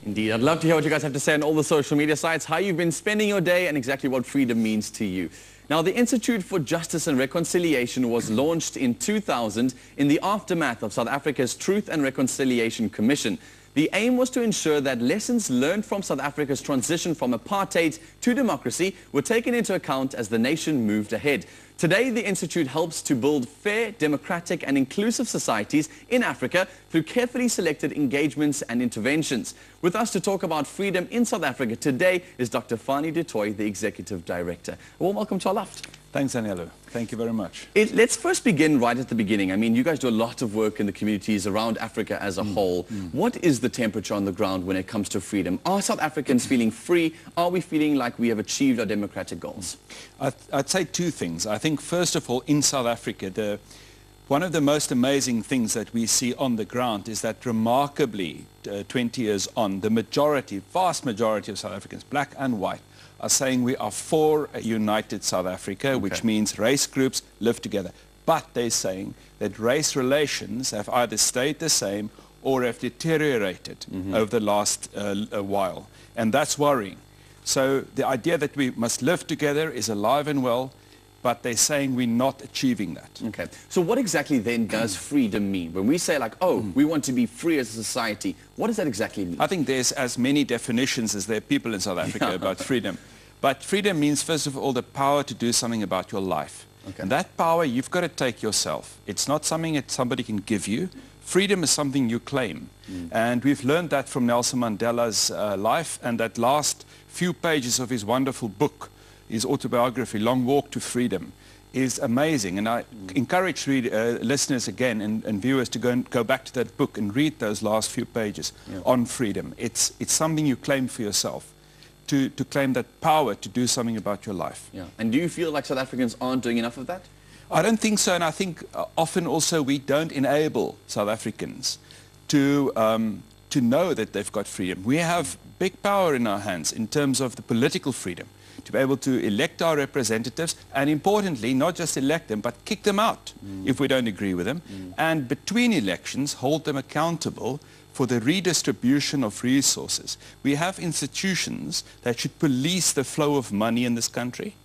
Indeed. I'd love to hear what you guys have to say on all the social media sites, how you've been spending your day and exactly what freedom means to you. Now, the Institute for Justice and Reconciliation was launched in 2000 in the aftermath of South Africa's Truth and Reconciliation Commission. The aim was to ensure that lessons learned from South Africa's transition from apartheid to democracy were taken into account as the nation moved ahead. Today, the Institute helps to build fair, democratic and inclusive societies in Africa through carefully selected engagements and interventions. With us to talk about freedom in South Africa today is Dr. Fannie Du Toit, the Executive Director. A warm welcome to our loft. Thanks, Daniela. Thank you very much. Let's first begin right at the beginning. I mean, you guys do a lot of work in the communities around Africa as a whole. What is the temperature on the ground when it comes to freedom? Are South Africans feeling free? Are we feeling like we have achieved our democratic goals? I'd say two things. I think, first of all, in South Africa, one of the most amazing things that we see on the ground is that remarkably, 20 years on, the vast majority of South Africans, black and white, are saying we are for a united South Africa, which means race groups live together. But they're saying that race relations have either stayed the same or have deteriorated over the last a while. And that's worrying. So the idea that we must live together is alive and well, but they're saying we're not achieving that. Okay. So what exactly then does freedom mean? When we say like, oh, we want to be free as a society, what does that exactly mean? I think there's as many definitions as there are people in South Africa about freedom. But freedom means, first of all, the power to do something about your life. Okay. And that power you've got to take yourself. It's not something that somebody can give you. Freedom is something you claim. And we've learned that from Nelson Mandela's life, and that last few pages of his wonderful book, his autobiography, Long Walk to Freedom, is amazing. And I encourage listeners again and viewers to go back to that book and read those last few pages on freedom. It's something you claim for yourself, to claim that power to do something about your life. Yeah. And do you feel like South Africans aren't doing enough of that? I don't think so, and I think often also we don't enable South Africans to know that they've got freedom. We have big power in our hands in terms of the political freedom, to be able to elect our representatives, and importantly, not just elect them, but kick them out if we don't agree with them, and between elections, hold them accountable for the redistribution of resources. We have institutions that should police the flow of money in this country,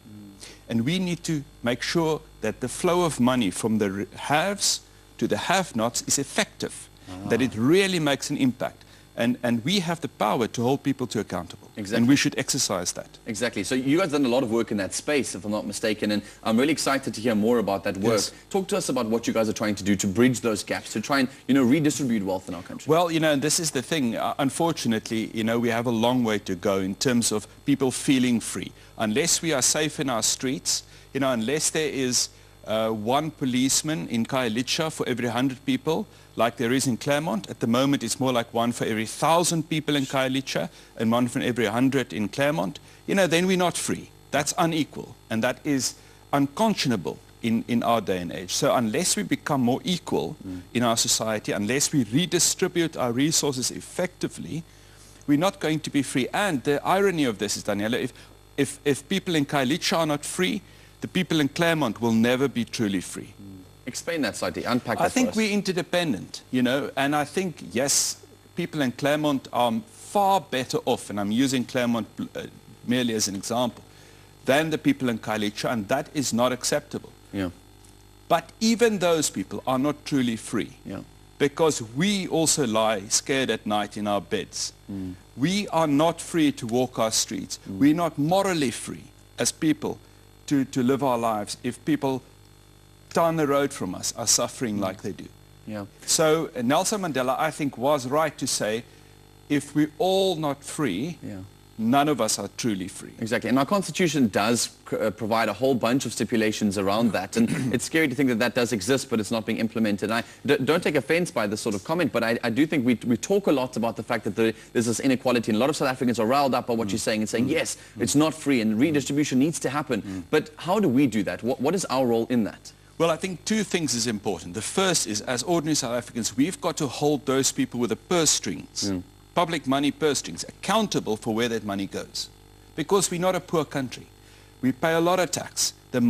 and we need to make sure that the flow of money from the haves to the have-nots is effective, that it really makes an impact. And we have the power to hold people to accountable. Exactly. And we should exercise that. Exactly. So you guys have done a lot of work in that space, if I'm not mistaken, and I'm really excited to hear more about that work. Yes. Talk to us about what you guys are trying to do to bridge those gaps, to try and, redistribute wealth in our country. Well, and this is the thing. Unfortunately, we have a long way to go in terms of people feeling free. Unless we are safe in our streets, unless there is one policeman in Khayelitsha for every 100 people, like there is in Claremont. At the moment, it's more like one for every 1,000 people in Khayelitsha and one for every 100 in Claremont. Then we're not free. That's unequal, and that is unconscionable in our day and age. So unless we become more equal in our society, unless we redistribute our resources effectively, we're not going to be free. And the irony of this is, Daniela, if people in Khayelitsha are not free, the people in Claremont will never be truly free. Explain that slightly, unpack that I think for us. We're interdependent, and I think, yes, people in Claremont are far better off, and I'm using Claremont merely as an example, than the people in Khayelitsha, and that is not acceptable. Yeah. But even those people are not truly free, because we also lie scared at night in our beds. We are not free to walk our streets. We're not morally free as people to live our lives if people down the road from us are suffering like they do. Yeah. So Nelson Mandela, I think, was right to say, if we're all not free, none of us are truly free. Exactly. And our Constitution does provide a whole bunch of stipulations around that. And it's scary to think that that does exist, but it's not being implemented. And don't take offense by this sort of comment, but I do think we talk a lot about the fact that there's this inequality. And a lot of South Africans are riled up by what you're saying and saying, yes, it's not free and redistribution needs to happen. But how do we do that? What is our role in that? Well, I think two things is important. The first is, as ordinary South Africans, we've got to hold those people with the purse strings, public money purse strings, accountable for where that money goes. Because we're not a poor country. We pay a lot of tax. There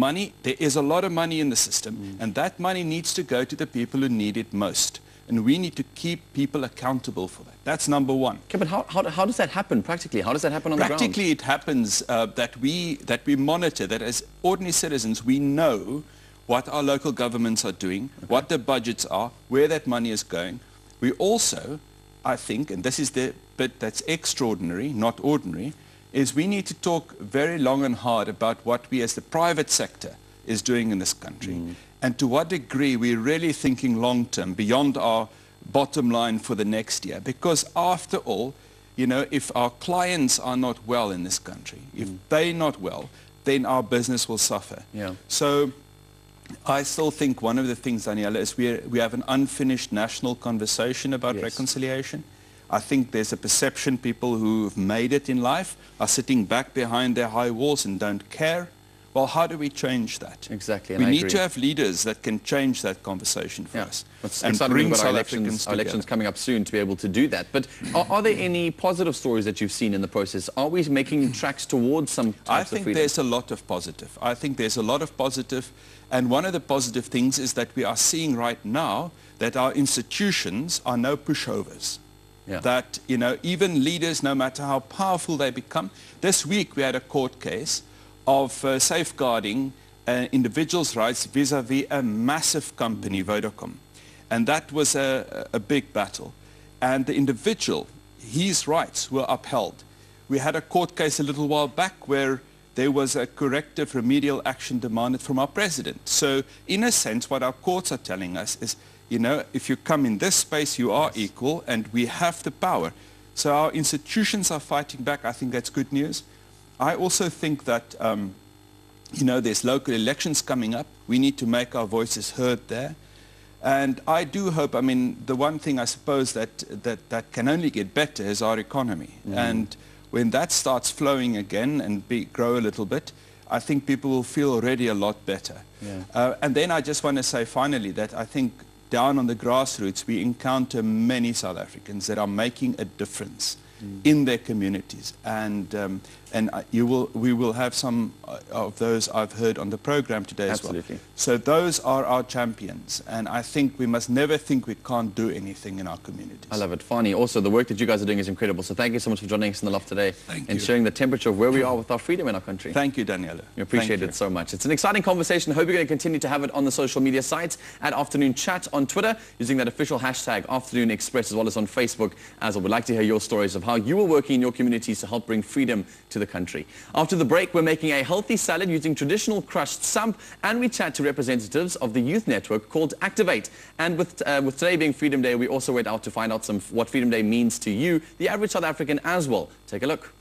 is a lot of money in the system, and that money needs to go to the people who need it most. and we need to keep people accountable for that. That's number one. Okay, but how does that happen practically? How does that happen on the ground? Practically, it happens that we monitor, that as ordinary citizens, we know what our local governments are doing, what their budgets are, where that money is going. We also, I think, and this is the bit that's extraordinary, not ordinary, is we need to talk very long and hard about what we as the private sector is doing in this country, and to what degree we're really thinking long-term, beyond our bottom line for the next year. Because after all, you know, if our clients are not well in this country, if they're not well, then our business will suffer. Yeah. So I still think one of the things, Daniela, is we have an unfinished national conversation about reconciliation. I think there's a perception people who've made it in life are sitting back behind their high walls and don't care. Well, how do we change that? Exactly. We need to have leaders that can change that conversation for us. It's and exciting bring about South our Africans elections coming up soon to be able to do that. But are there any positive stories that you've seen in the process? Are we making tracks towards some types I of think freedom? there's a lot of positive. I think there's a lot of positive. And one of the positive things is that we are seeing right now that our institutions are no pushovers. Yeah. That, you know, even leaders, no matter how powerful they become. This week we had a court case of safeguarding individuals' rights vis-a-vis a massive company, Vodacom. And that was a big battle. And the individual, his rights were upheld. We had a court case a little while back where there was a corrective remedial action demanded from our president. So in a sense, what our courts are telling us is, you know, if you come in this space, you are equal, and we have the power. So our institutions are fighting back. I think that's good news. I also think that, you know, there's local elections coming up. We need to make our voices heard there. And I do hope, I mean, the one thing I suppose that can only get better is our economy. And when that starts flowing again and grow a little bit, I think people will feel already a lot better. Yeah. And then I just want to say finally that I think down on the grassroots we encounter many South Africans that are making a difference in their communities, and we will have some of those I've heard on the program today as well. Absolutely. So those are our champions, and I think we must never think we can't do anything in our communities. I love it. Fannie, also the work that you guys are doing is incredible. So thank you so much for joining us in the loft today and sharing the temperature of where we are with our freedom in our country. Thank you, Daniela. We appreciate it so much. It's an exciting conversation. I hope you're going to continue to have it on the social media sites at Afternoon Chat on Twitter using that official hashtag Afternoon Express, as well as on Facebook, as well. We'd like to hear your stories of how you are working in your communities to help bring freedom to the country. After the break, we're making a healthy salad using traditional crushed samp, and we chat to representatives of the youth network called Activate. And with today being Freedom Day, we also went out to find out what Freedom Day means to you, the average South African, as well. Take a look.